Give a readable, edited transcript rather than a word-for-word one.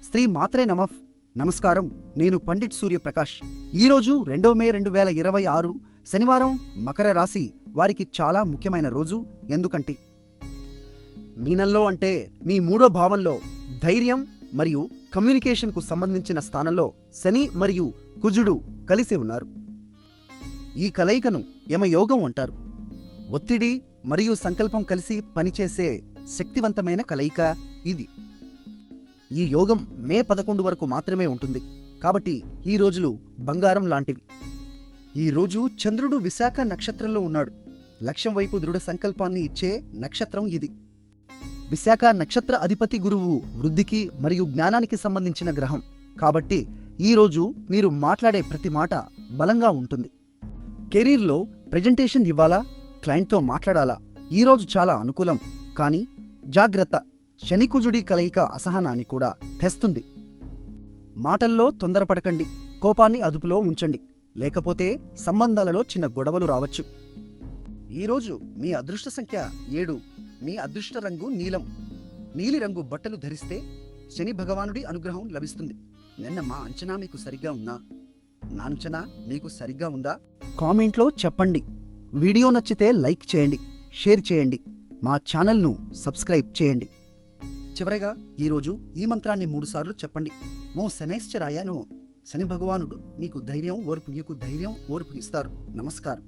శ్రీ మాత్రే నమః. నమస్కారం, నేను పండిట్ సూర్యప్రకాష్. ఈరోజు 2 మే 2026 శనివారం. మకర రాశి వారికి చాలా ముఖ్యమైన రోజు. ఎందుకంటే మీనంలో అంటే మీ మూడో భావంలో ధైర్యం మరియు కమ్యూనికేషన్కు సంబంధించిన స్థానంలో శని మరియు కుజుడు కలిసి ఉన్నారు. ఈ కలయికను యమయోగం అంటారు. ఒత్తిడి మరియు సంకల్పం కలిసి పనిచేసే శక్తివంతమైన కలయిక ఇది. ఈ యోగం మే 11 వరకు మాత్రమే ఉంటుంది. కాబట్టి ఈ రోజులు బంగారం లాంటివి. ఈ రోజు చంద్రుడు విశాఖ నక్షత్రంలో ఉన్నాడు. లక్ష్యం వైపు దృఢ సంకల్పాన్ని ఇచ్చే నక్షత్రం ఇది. విశాఖ నక్షత్ర అధిపతి గురువు వృద్ధికి మరియు జ్ఞానానికి సంబంధించిన గ్రహం. కాబట్టి ఈరోజు మీరు మాట్లాడే ప్రతి మాట బలంగా ఉంటుంది. కెరీర్లో ప్రెజెంటేషన్ ఇవ్వాలా, క్లయింట్తో మాట్లాడాలా, ఈరోజు చాలా అనుకూలం. కానీ జాగ్రత్త, శనికుజుడి కలయిక అసహనాన్ని కూడా తెస్తుంది. మాటల్లో తొందరపడకండి, కోపాన్ని అదుపులో ఉంచండి, లేకపోతే సంబంధాలలో చిన్న గొడవలు రావచ్చు. ఈరోజు మీ అదృష్ట సంఖ్య 7. మీ అదృష్ట రంగు నీలం. నీలిరంగు బట్టలు ధరిస్తే శని భగవానుడి అనుగ్రహం లభిస్తుంది. నిన్న మా అంచనా మీకు సరిగ్గా ఉందా? నా అంచనా మీకు సరిగ్గా ఉందా? కామెంట్లో చెప్పండి. వీడియో నచ్చితే లైక్ చేయండి, షేర్ చేయండి, మా ఛానల్ను సబ్స్క్రైబ్ చేయండి. చివరగా ఈరోజు ఈ మంత్రాన్ని 3 సార్లు చెప్పండి. మో శనైశ్చరాయ నమః. శని భగవానుడు మీకు ధైర్యం, ఓర్పు ఇస్తారు. నమస్కారం.